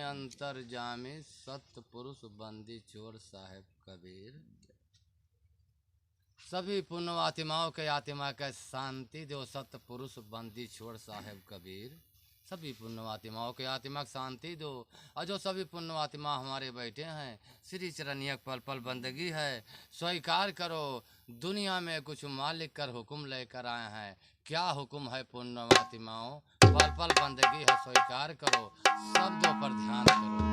अंतर्जामी सतपुरुष बंदी चोर साहेब कबीर। सभी पुण्यवात्माओं के आत्मा के शांति दो सतपुरुष बंदी चोर साहेब कबीर। सभी पुण्यवात्माओं के आत्मा की शांति दो। और जो सभी पुण्यवात्मा हमारे बैठे हैं, श्री चरणिया पल पल बंदगी है, स्वीकार करो। दुनिया में कुछ मालिक कर हुक्म लेकर आए हैं। क्या हुक्म है पुण्यवात्माओं? पल पल बंदगी है, स्वीकार करो। शब्दों पर ध्यान करो।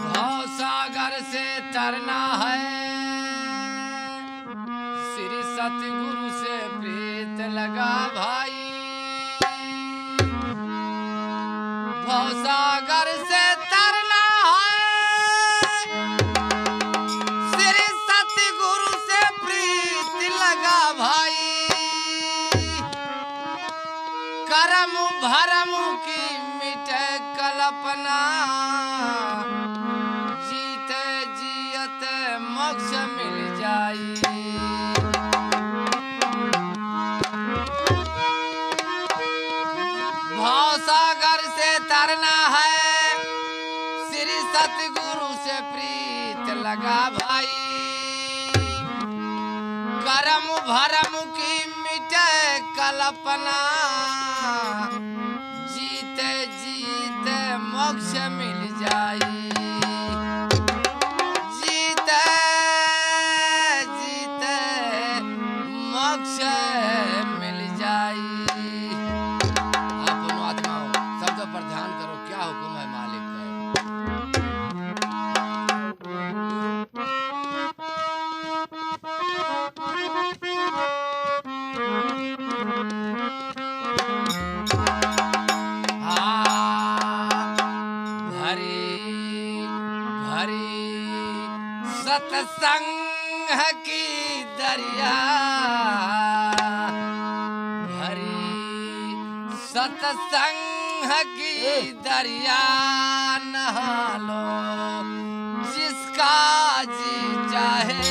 भव सागर से तरना है, श्री सतगुरु से प्रीत लगा भाई। भवसागर से तरना है, श्री सतगुरु से प्रीत लगा भाई। करम भरम की मिटे कल्पना, जीते जियत मोक्ष मिल जाई। भवसागर से तरना है, श्री सतगुरु से प्रीत लगा भाई। करम भरम की मिटे कल्पना, जीते जीते मोक्ष मिल जाई। जीते जीते मोक्ष मिल जाई। पर ध्यान करो, क्या हुक्म है मालिक का? भरी भरी सत्संग की दरिया, भरी सत्संग की दरिया नहा लो, जिसका जी चाहे।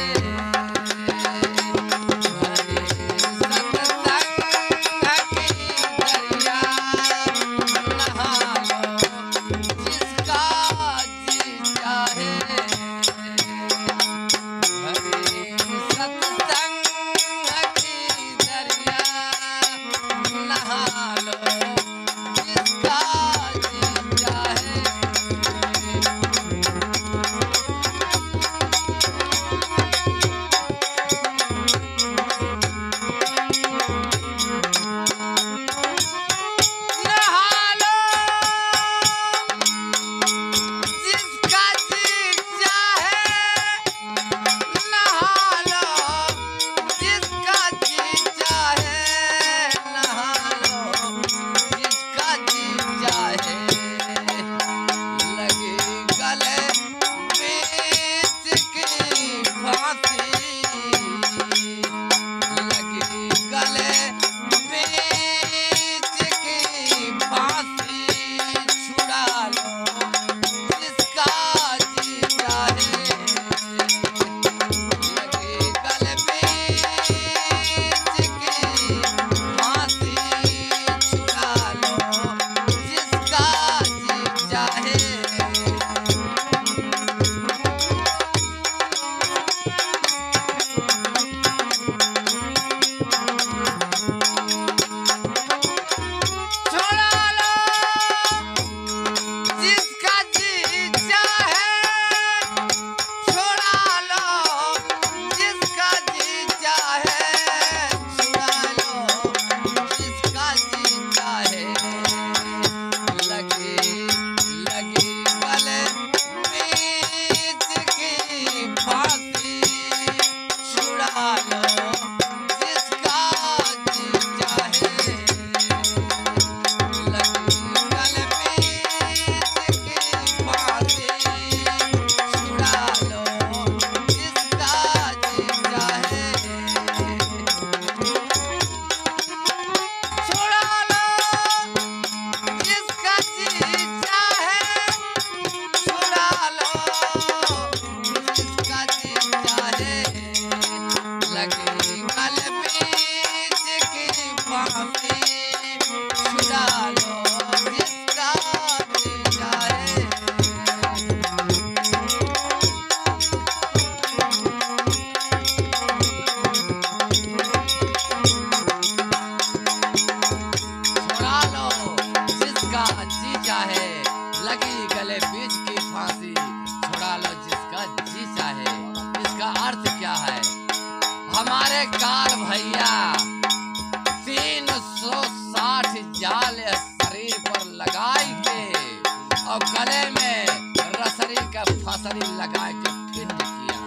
फसरी लगा के फिट किया।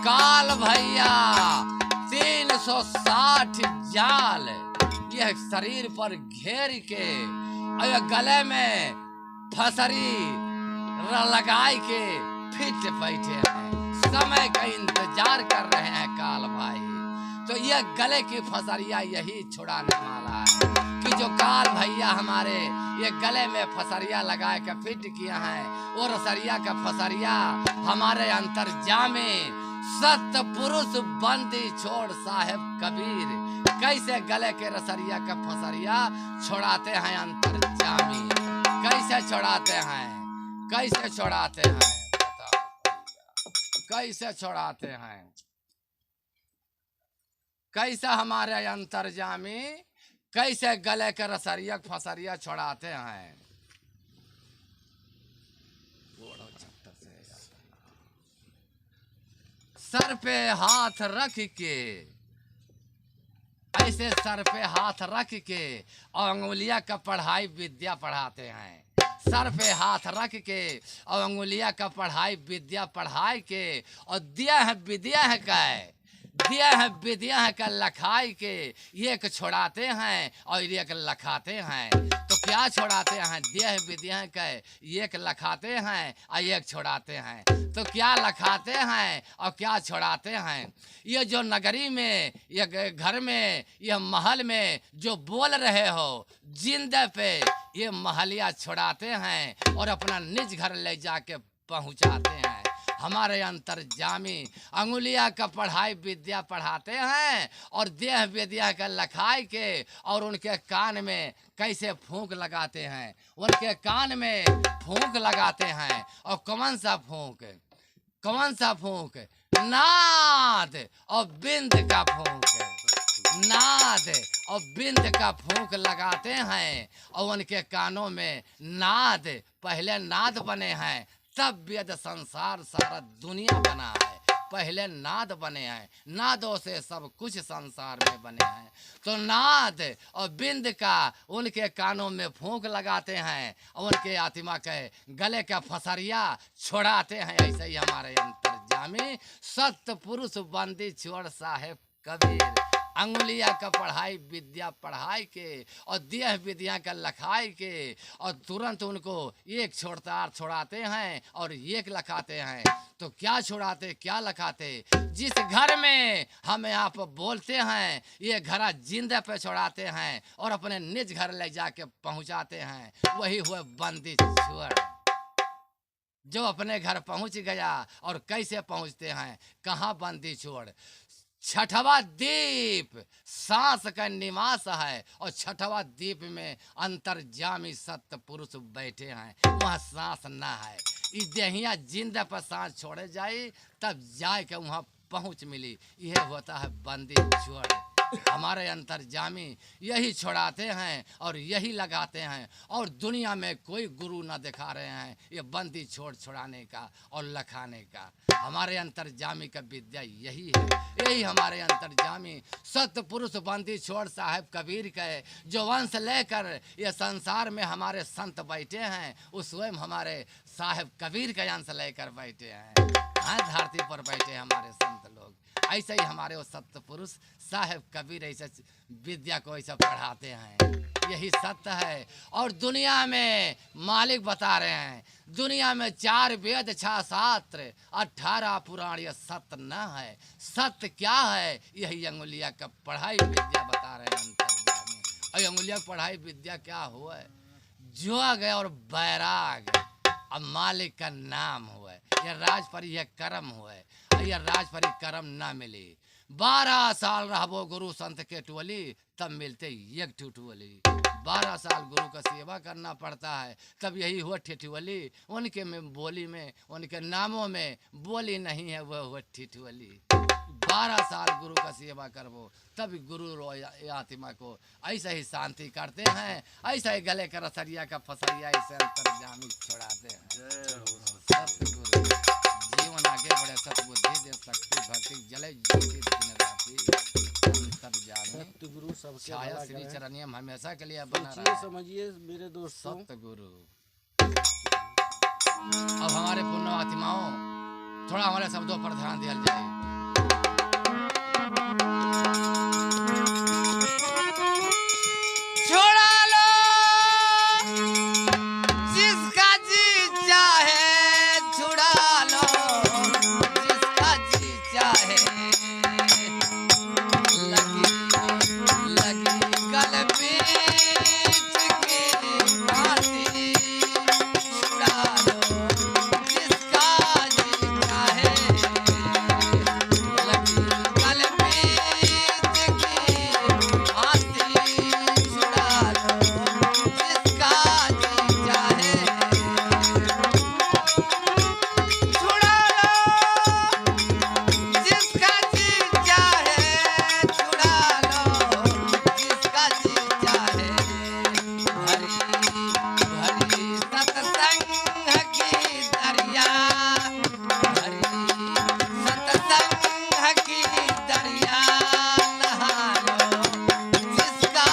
काल भैया 360 जाल यह शरीर पर घेर के और गले में फसरी लगाए के फिट बैठे हैं। समय का इंतजार कर रहे हैं काल भाई। तो यह गले की फसरिया यही छुड़ाने वाला है कि जो काल भैया हमारे ये गले में फसरिया लगा के फिट किया है। और रसरिया का फसरिया हमारे अंतर्जामी सत्य पुरुष बंदी छोड़ साहेब कबीर कैसे गले के रसरिया का फसरिया छोड़ाते हैं अंतर्जामी। कैसे छोड़ाते हैं, कैसे छोड़ाते हैं, कैसे छोड़ाते हैं, कैसे हमारे अंतर्जामी कैसे गले के रसरिया फसरिया छोड़ाते हैं। सर पे हाथ रख के ऐसे सर पे हाथ रख के और अंगुलिया का पढ़ाई विद्या पढ़ाते हैं। सर पे हाथ रख के और अंगुलिया का पढ़ाई विद्या पढ़ाई के और दिया है विद्या है दिया है विद्या है का लखाई के एक छोड़ाते हैं और एक लखाते हैं। तो क्या छोड़ाते हैं, दिया है विद्या है का एक लखाते हैं और एक छोड़ाते हैं। तो क्या लखाते हैं और क्या छोड़ाते हैं। ये जो नगरी में ये घर में ये महल में जो बोल रहे हो जिंदे पे ये महलिया छोड़ाते हैं और अपना निज घर ले जाके पहुंचाते हैं। हमारे अंतर्जामी अंगुलिया का पढ़ाई विद्या पढ़ाते हैं और देह विद्या का लखाई के और उनके कान में कैसे फूंक लगाते हैं। उनके कान में फूंक लगाते हैं और कौन सा फूंक, कौन सा फूंक, नाद और बिंद का फूंक, नाद और बिंद का फूंक लगाते हैं और उनके कानों में नाद, पहले नाद बने हैं तब वेद संसार सारा दुनिया बना है। पहले नाद बने हैं, नादों से सब कुछ संसार में बने हैं। तो नाद और बिंद का उनके कानों में फूंक लगाते हैं और उनके आत्मा के गले का फसरिया छोड़ाते हैं। ऐसे ही हमारे अंतर्जामी सत्य पुरुष बंदी छोड़ साहेब कबीर अंगुलिया का पढ़ाई विद्या पढ़ाई के और देह विद्या का लखाई के और तुरंत उनको एक छोड़ाते हैं और एक लखाते हैं। तो क्या छोड़ाते क्या लखाते, जिस घर में हम आप बोलते हैं ये घर जिंदे पे छोड़ाते हैं और अपने निज घर ले जाके पहुंचाते हैं। वही हुए बंदी छोड़ जो अपने घर पहुंच गया। और कैसे पहुंचते हैं, कहाँ बंदी छोड़, छठवा द्वीप सांस का निवास है और छठवा द्वीप में अंतर्जामी सत्य पुरुष बैठे हैं। वहाँ सांस ना है, इस देहिया जिंदा पर सांस छोड़े जाए तब जाए के वहाँ पहुँच मिली। यह होता है बंदी छोड़। हमारे अंतर्जामी यही छोड़ाते हैं और यही लगाते हैं और दुनिया में कोई गुरु ना दिखा रहे हैं ये बंदी छोड़ छुड़ाने का और लखाने का। हमारे अंतर्जामी का विद्या यही है। यही हमारे अंतर्जामी सत्य पुरुष बंदी छोड़ साहेब कबीर के जो वंश लेकर ये संसार में हमारे संत बैठे हैं उस स्वयं हमारे साहेब कबीर का अंश लेकर बैठे हैं। हाँ, धरती पर बैठे हमारे संत लोग। ऐसे ही हमारे वो सत्य पुरुष साहेब कबीर ऐसे विद्या को ऐसा पढ़ाते हैं। यही सत्य है। और दुनिया में मालिक बता रहे हैं दुनिया में 4 वेद 6 शास्त्र 18 पुराण ये सत्य न है। सत्य क्या है, यही अंगुलिया का पढ़ाई विद्या बता रहे हैं अंतर्जामी। और अंगुलिया की पढ़ाई विद्या क्या हुआ, जोग और बैराग अब मालिक का नाम हुआ। यह राज पर यह कर्म हुआ, यह राज पर कर्म ना मिली। 12 साल रहबो गुरु संत के टोली तब मिलते एक ठुठुअली। 12 साल गुरु का सेवा करना पड़ता है तब यही हुआ ठिठुअली। उनके में बोली में उनके नामों में बोली नहीं है, वह हुआ ठिठुअली। 12 साल गुरु का सेवा करबो तब गुरु आत्मा को ऐसा ही शांति करते हैं। ऐसा ही गले का रसरिया का फसरिया ऐसे अंतर्जामी छोड़ाते हैं। सतगुरु जीवन आगे बढ़े, सतबुद्धि दे, शक्ति भक्ति जले ज्योति दिन राति अंतर्जामी सतगुरु सबके छाया श्री चरणियम हमेशा के लिए बना रहे। समझिए मेरे दोस्तों, सतगुरु अब हमारे पुण्य आत्माओं थोड़ा हमारे शब्दों पर ध्यान दिया जाए। छोड़ा लो जिसका जी चाहे, छुड़ा लो जिसका जी चाहे, लगी लगी गल बीच की फांसी, छुड़ा लो जिसका जी चाहे, लगी गल बीच की फांसी, छुड़ा लो जिसका जी चाहे, छुड़ा लो जिसका जी चाहे, छुड़ा लो जिसका जी चाहे, भरी भरी सत्संग की दरिया, भरी सत्संग की दरिया, नहा लो जिसका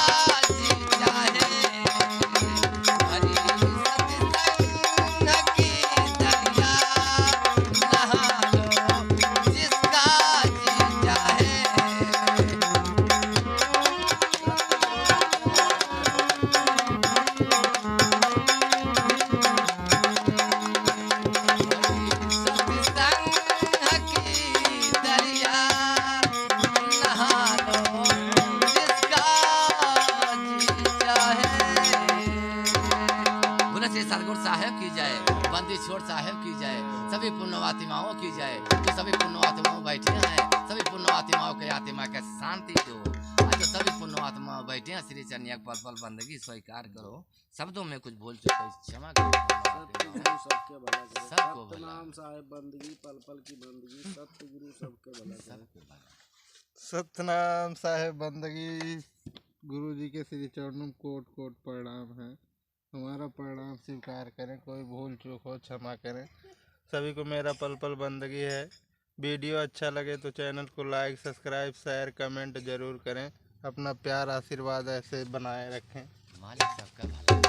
जी चाहे, भरी सत्संग की दरिया, नहा लो जिसका जी चाहे। सत्संग की दरिया, नहा लो जिसका जी चाहे। बोले श्री सतगुरु साहेब की जाए, बंदी छोड़ साहेब की जाए, सभी पुण्यवात्माओं की जाए, जो सभी पुण्यवात्माओं बैठे हैं, सभी पुण्यवात्माओं के आत्मा के शांति दो। आज जो सभी पुण्यवात्मा बैठे हैं, श्री चरनिया पल पल बंदगी स्वीकार करो। शब्दों में कुछ भूल चुके क्षमा करो। सतगुरु सबके भला करे, सबको भला। सतनाम साहेब बंदगी पल पल की बंदगी, सतगुरु सबके भला करे। सबको भला। सतनाम साहेब बंदगी गुरु जी के श्री चरणों में कोट कोट प्रणाम है। हमारा प्रणाम स्वीकार करें, कोई भूल चूक हो क्षमा करें। सभी को मेरा पल पल बंदगी है। वीडियो अच्छा लगे तो चैनल को लाइक सब्सक्राइब शेयर कमेंट जरूर करें। अपना प्यार आशीर्वाद ऐसे बनाए रखें। मालिक सबका भला।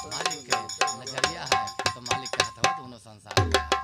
मालिक का नजरिया है तो मालिक का हथवा दोनों संसार में है।